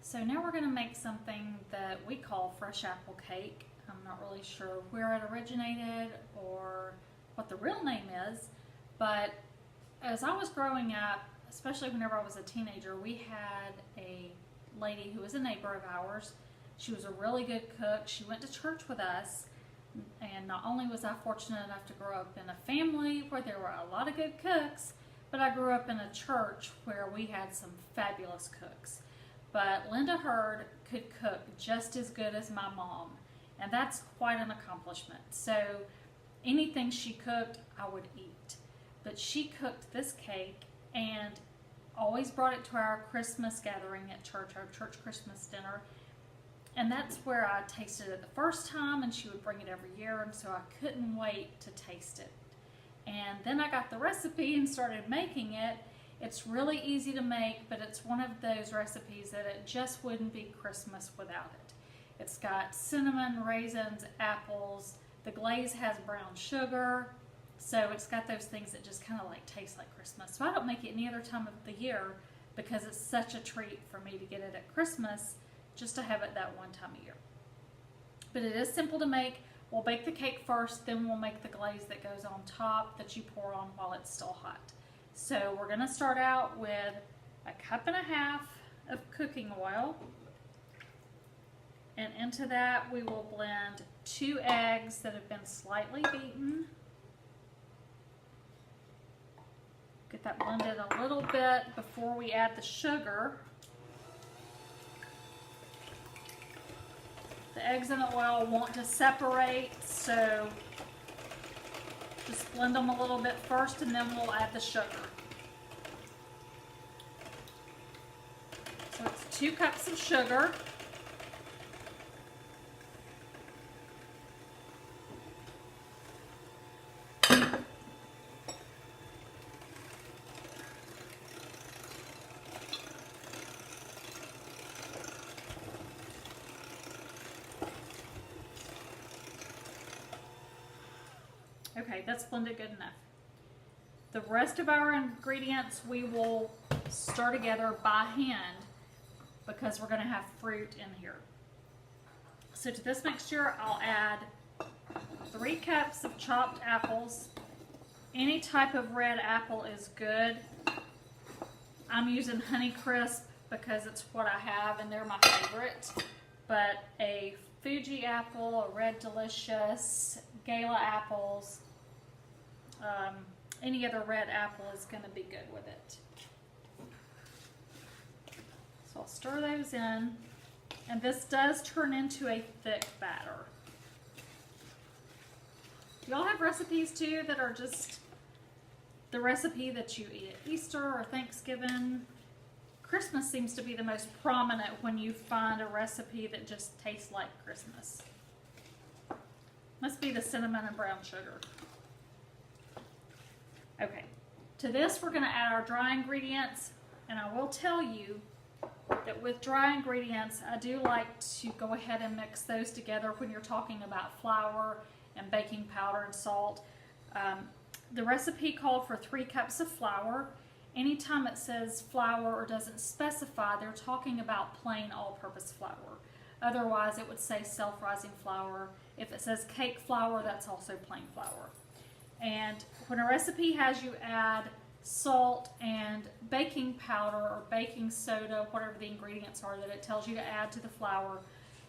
So now we're going to make something that we call fresh apple cake. I'm not really sure where it originated or what the real name is, but as I was growing up, especially whenever I was a teenager, we had a lady who was a neighbor of ours. She was a really good cook. She went to church with us, and not only was I fortunate enough to grow up in a family where there were a lot of good cooks, but I grew up in a church where we had some fabulous cooks. But Linda Hurd could cook just as good as my mom, and that's quite an accomplishment. So anything she cooked, I would eat. But she cooked this cake and always brought it to our Christmas gathering at church, our church Christmas dinner. And that's where I tasted it the first time, and she would bring it every year, and so I couldn't wait to taste it. And then I got the recipe and started making it. It's really easy to make, but it's one of those recipes that it just wouldn't be Christmas without it. It's got cinnamon, raisins, apples. The glaze has brown sugar. So it's got those things that just kind of like taste like Christmas. So I don't make it any other time of the year because it's such a treat for me to get it at Christmas, just to have it that one time a year. But it is simple to make. We'll bake the cake first, then we'll make the glaze that goes on top that you pour on while it's still hot. So we're going to start out with 1.5 cups of cooking oil. And into that we will blend 2 eggs that have been slightly beaten. Get that blended a little bit before we add the sugar. The eggs and the oil want to separate, so just blend them a little bit first and then we'll add the sugar. So it's 2 cups of sugar. Okay, that's blended good enough. The rest of our ingredients we will stir together by hand because we're going to have fruit in here. So to this mixture, I'll add 3 cups of chopped apples. Any type of red apple is good. I'm using Honeycrisp because it's what I have and they're my favorite. But a Fuji apple, a Red Delicious, Gala apples, any other red apple is going to be good with it. So I'll stir those in, and this does turn into a thick batter. Y'all have recipes too that are just the recipe that you eat at Easter or Thanksgiving? Christmas seems to be the most prominent when you find a recipe that just tastes like Christmas. Must be the cinnamon and brown sugar. Okay, to this we're going to add our dry ingredients, and I will tell you that with dry ingredients I do like to go ahead and mix those together when you're talking about flour and baking powder and salt. The recipe called for 3 cups of flour. Anytime it says flour or doesn't specify, they're talking about plain all-purpose flour. Otherwise it would say self-rising flour. If it says cake flour, that's also plain flour. And when a recipe has you add salt and baking powder or baking soda, whatever the ingredients are that it tells you to add to the flour,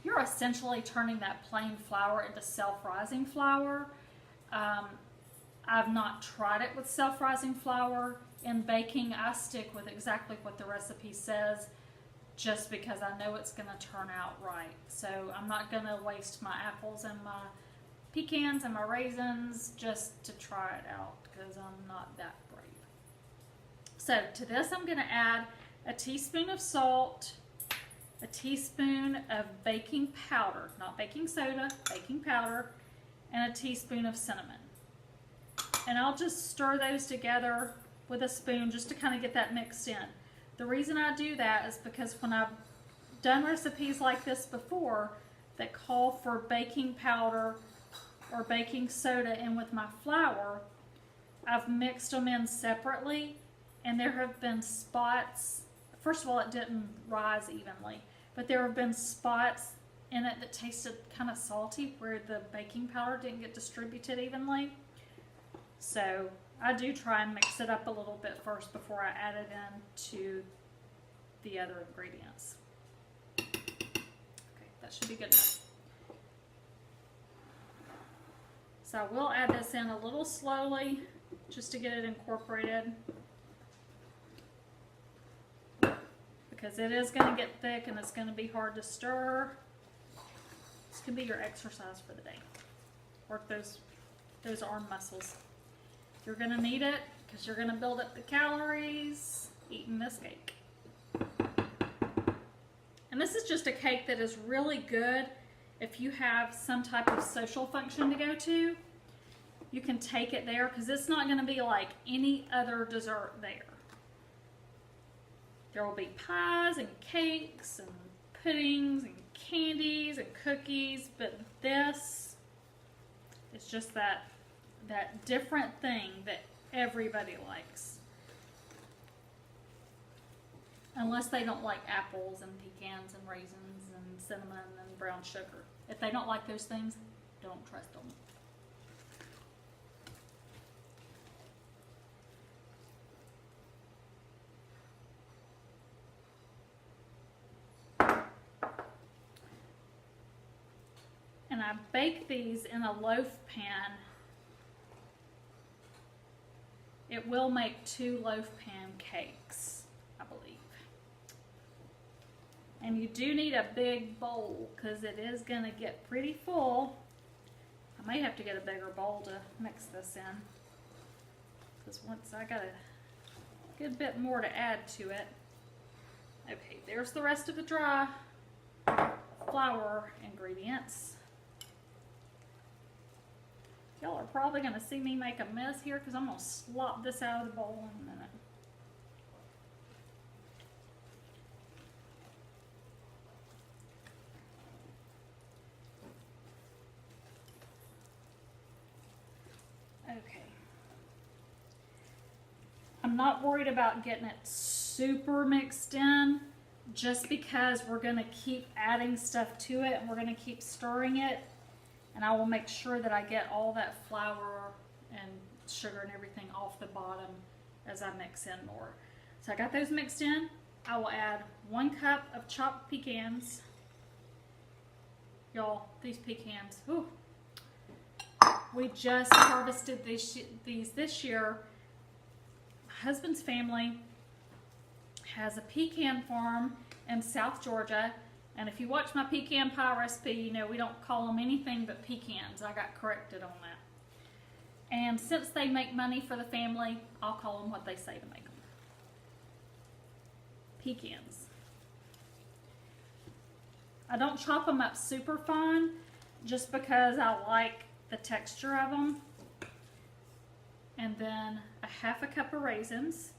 you're essentially turning that plain flour into self-rising flour. I've not tried it with self-rising flour. In baking, I stick with exactly what the recipe says just because I know it's going to turn out right. So I'm not going to waste my apples and my pecans and my raisins just to try it out because I'm not that brave. So to this I'm going to add a teaspoon of salt, a teaspoon of baking powder, not baking soda, baking powder, and a teaspoon of cinnamon. And I'll just stir those together with a spoon just to kind of get that mixed in. The reason I do that is because when I've done recipes like this before that call for baking powder or baking soda in with my flour, I've mixed them in separately and there have been spots. First of all, it didn't rise evenly, but there have been spots in it that tasted kind of salty where the baking powder didn't get distributed evenly. So I do try and mix it up a little bit first before I add it in to the other ingredients. Okay, that should be good enough. So I will add this in a little slowly just to get it incorporated, because it is going to get thick and it's going to be hard to stir. This can be your exercise for the day. Work those arm muscles. You're going to need it because you're going to build up the calories eating this cake. And this is just a cake that is really good if you have some type of social function to go to. You can take it there because it's not going to be like any other dessert there. There will be pies and cakes and puddings and candies and cookies, but this is just that different thing that everybody likes. Unless they don't like apples and pecans and raisins and cinnamon and brown sugar. If they don't like those things, don't trust them. And I bake these in a loaf pan. It will make 2 loaf pan cakes, I believe. And you do need a big bowl because it is going to get pretty full. I may have to get a bigger bowl to mix this in, because once I got a good bit more to add to it. Okay, there's the rest of the dry flour ingredients. Y'all are probably going to see me make a mess here because I'm going to slop this out of the bowl in a minute. Okay. I'm not worried about getting it super mixed in, just because we're going to keep adding stuff to it and we're going to keep stirring it. And I will make sure that I get all that flour and sugar and everything off the bottom as I mix in more. So I got those mixed in. I will add 1 cup of chopped pecans. Y'all, these pecans, whew. We just harvested these this year. My husband's family has a pecan farm in South Georgia. And if you watch my pecan pie recipe, you know we don't call them anything but pecans. I got corrected on that. And since they make money for the family, I'll call them what they say to make them. Pecans. I don't chop them up super fine just because I like the texture of them. And then a 1/2 cup of raisins.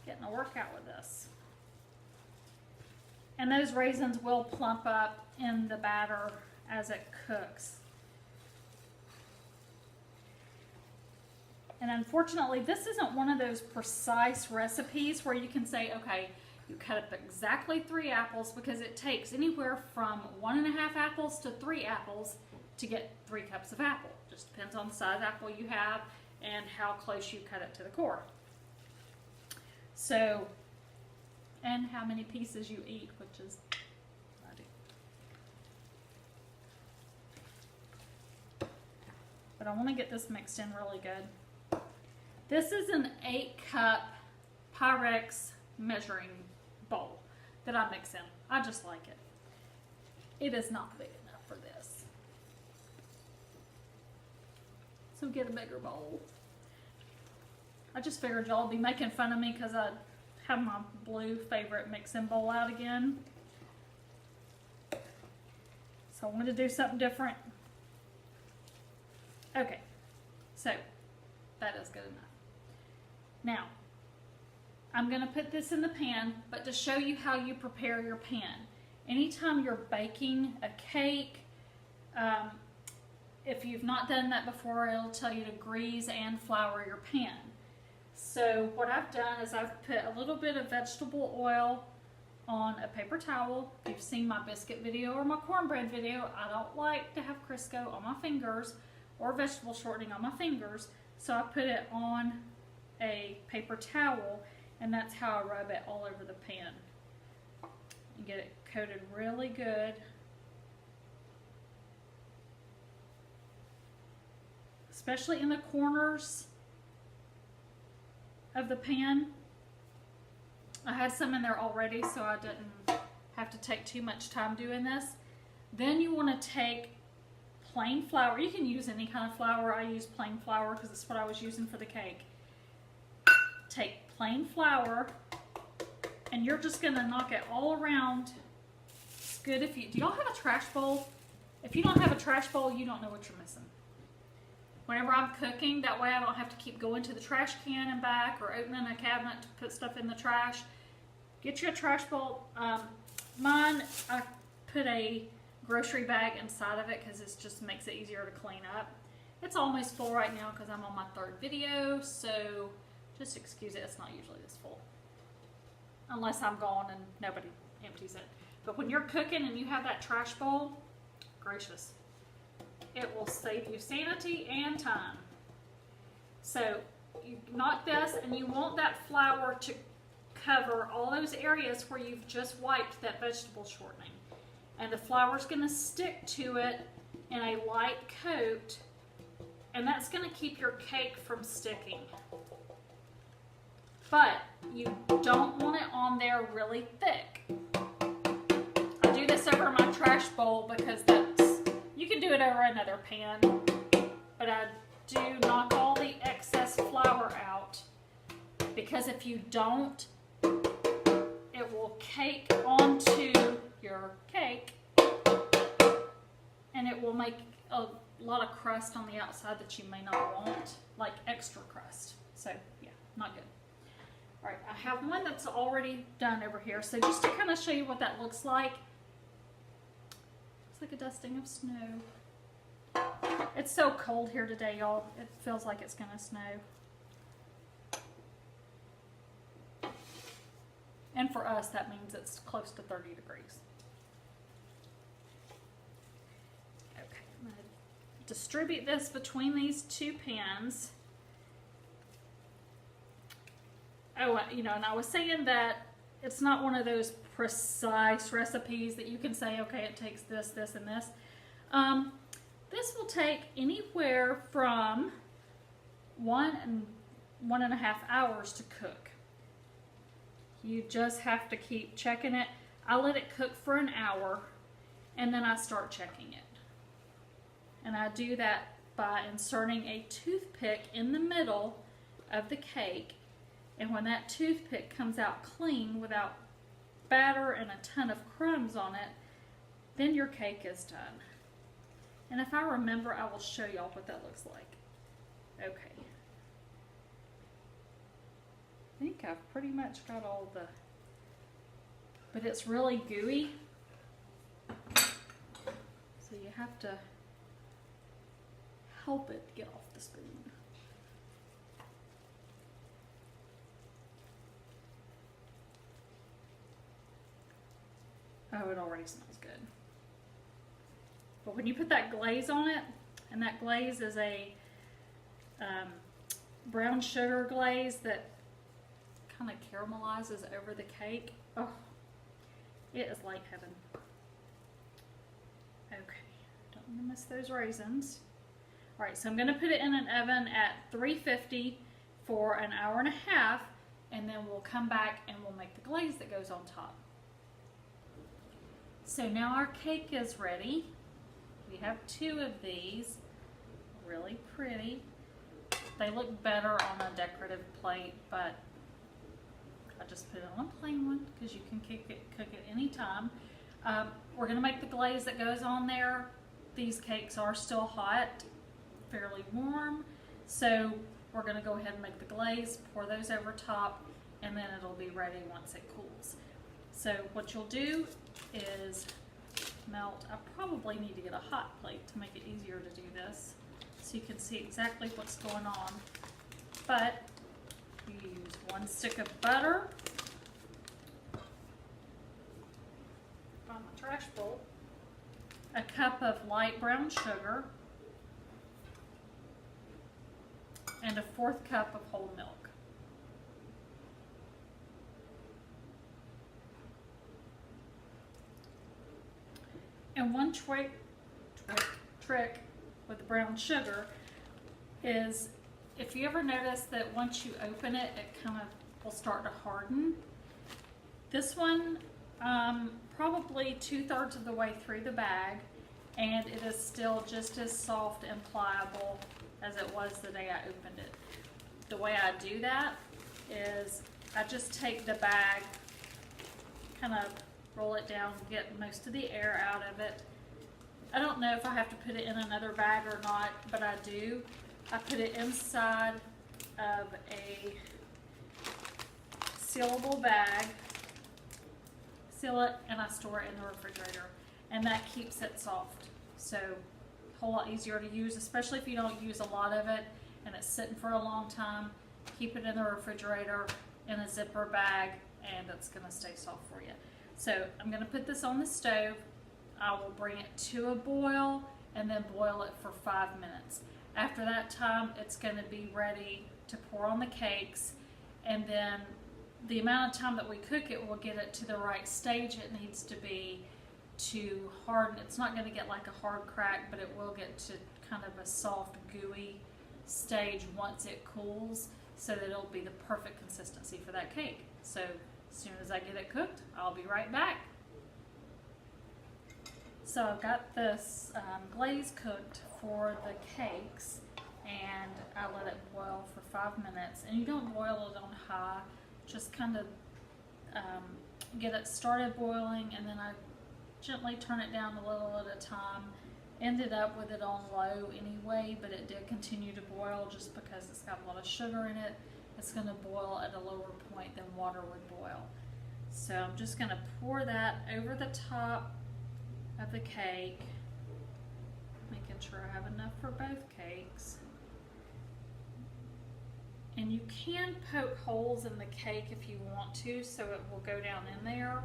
Getting a workout with this. And those raisins will plump up in the batter as it cooks. And unfortunately, this isn't one of those precise recipes where you can say, okay, you cut up exactly 3 apples, because it takes anywhere from 1.5 apples to 3 apples to get 3 cups of apple. Just depends on the size apple you have and how close you cut it to the core. So, and how many pieces you eat, which is I do. But I want to get this mixed in really good. This is an 8-cup Pyrex measuring bowl that I mix in. I just like it. It is not big enough for this. So get a bigger bowl. I just figured y'all would be making fun of me because I have my blue favorite mixing bowl out again. So I wanted to do something different. Okay, so that is good enough. Now, I'm going to put this in the pan, but to show you how you prepare your pan. Anytime you're baking a cake, if you've not done that before, it'll tell you to grease and flour your pan. So what I've done is I've put a little bit of vegetable oil on a paper towel. If you've seen my biscuit video or my cornbread video, I don't like to have Crisco on my fingers or vegetable shortening on my fingers. So I put it on a paper towel, and that's how I rub it all over the pan. And get it coated really good. Especially in the corners of the pan. I had some in there already, so I didn't have to take too much time doing this. Then you want to take plain flour. You can use any kind of flour. I use plain flour because it's what I was using for the cake. Take plain flour, and you're just going to knock it all around. It's good if you... Do y'all have a trash bowl? If you don't have a trash bowl, you don't know what you're missing. Whenever I'm cooking, that way I don't have to keep going to the trash can and back or opening a cabinet to put stuff in the trash. Get you a trash bowl. Mine, I put a grocery bag inside of it because it just makes it easier to clean up. It's almost full right now because I'm on my 3rd video, so just excuse it. It's not usually this full. Unless I'm gone and nobody empties it. But when you're cooking and you have that trash bowl, gracious. It will save you sanity and time. So you knock this, and you want that flour to cover all those areas where you've just wiped that vegetable shortening. And the flour's going to stick to it in a light coat, and that's going to keep your cake from sticking. But you don't want it on there really thick. I do this over my trash bowl because you can do it over another pan, but I do knock all the excess flour out, because if you don't, it will cake onto your cake, and it will make a lot of crust on the outside that you may not want, like extra crust. So yeah, not good. All right, I have one that's already done over here. So just to kind of show you what that looks like. It's like a dusting of snow. It's so cold here today, y'all. It feels like it's gonna snow. And for us, that means it's close to 30 degrees. Okay, I'm gonna distribute this between these 2 pans. Oh, you know, and I was saying that it's not one of those precise recipes that you can say, okay, it takes this, this, and this. This will take anywhere from 1 and 1.5 hours to cook. You just have to keep checking it. I let it cook for an hour, and then I start checking it. And I do that by inserting a toothpick in the middle of the cake. And when that toothpick comes out clean without batter and a ton of crumbs on it, then your cake is done. And if I remember, I will show y'all what that looks like. Okay. I think I've pretty much got all the, but it's really gooey. So you have to help it get off the spoon. Oh, it already smells good. But when you put that glaze on it, and that glaze is a brown sugar glaze that kind of caramelizes over the cake. Oh, it is like heaven. Okay, don't want to miss those raisins. All right, so I'm going to put it in an oven at 350 for an hour and a half, and then we'll come back and we'll make the glaze that goes on top. So now our cake is ready. We have 2 of these, really pretty. They look better on a decorative plate, but I just put it on a plain one because you can cook it anytime. We're going to make the glaze that goes on there. These cakes are still hot, fairly warm, so we're going to go ahead and make the glaze, pour those over top, and then it'll be ready once it cools. So what you'll do is melt. I probably need to get a hot plate to make it easier to do this so you can see exactly what's going on. But you 1 stick of butter on my trash bowl, a cup of light brown sugar, and a 1/4 cup of whole milk. And one trick with the brown sugar is, if you ever notice that once you open it, it kind of will start to harden. This one, probably 2/3 of the way through the bag, and it is still just as soft and pliable as it was the day I opened it. The way I do that is I just take the bag, kind of roll it down, get most of the air out of it. I don't know if I have to put it in another bag or not, but I do. I put it inside of a sealable bag, seal it, and I store it in the refrigerator. And that keeps it soft. So a whole lot easier to use, especially if you don't use a lot of it and it's sitting for a long time. Keep it in the refrigerator in a zipper bag and it's going to stay soft for you. So I'm going to put this on the stove. I will bring it to a boil and then boil it for 5 minutes. After that time, it's going to be ready to pour on the cakes, and then the amount of time that we cook it will get it to the right stage it needs to be to harden. It's not going to get like a hard crack, but it will get to kind of a soft, gooey stage once it cools, so that it'll be the perfect consistency for that cake. So as soon as I get it cooked, I'll be right back. So I've got this glaze cooked for the cakes, and I let it boil for 5 minutes. And you don't boil it on high, just kind of get it started boiling, and then I gently turn it down a little at a time. Ended up with it on low anyway, but it did continue to boil just because it's got a lot of sugar in it. It's going to boil at a lower point than water would boil. So I'm just going to pour that over the top of the cake, making sure I have enough for both cakes. And you can poke holes in the cake if you want to, so it will go down in there.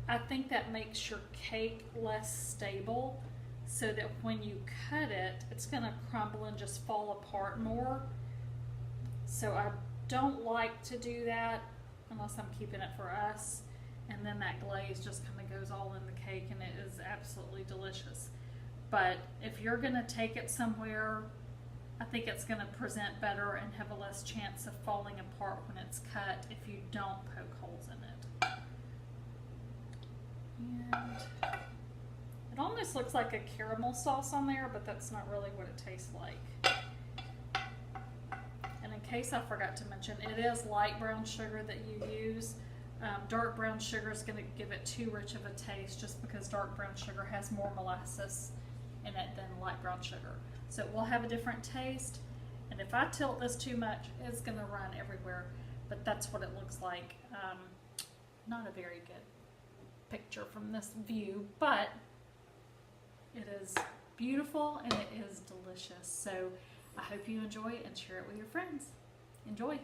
I think that makes your cake less stable, so that when you cut it, it's going to crumble and just fall apart more. So I don't like to do that unless I'm keeping it for us. And then that glaze just kind of goes all in the cake, and it is absolutely delicious. But if you're going to take it somewhere, I think it's going to present better and have a less chance of falling apart when it's cut if you don't poke holes in it. And it almost looks like a caramel sauce on there, but that's not really what it tastes like. And in case I forgot to mention, it is light brown sugar that you use. Dark brown sugar is going to give it too rich of a taste, just because dark brown sugar has more molasses in it than light brown sugar. So it will have a different taste, and if I tilt this too much, it's going to run everywhere. But that's what it looks like. Not a very good picture from this view, but it is beautiful and it is delicious. So I hope you enjoy it and share it with your friends. Enjoy!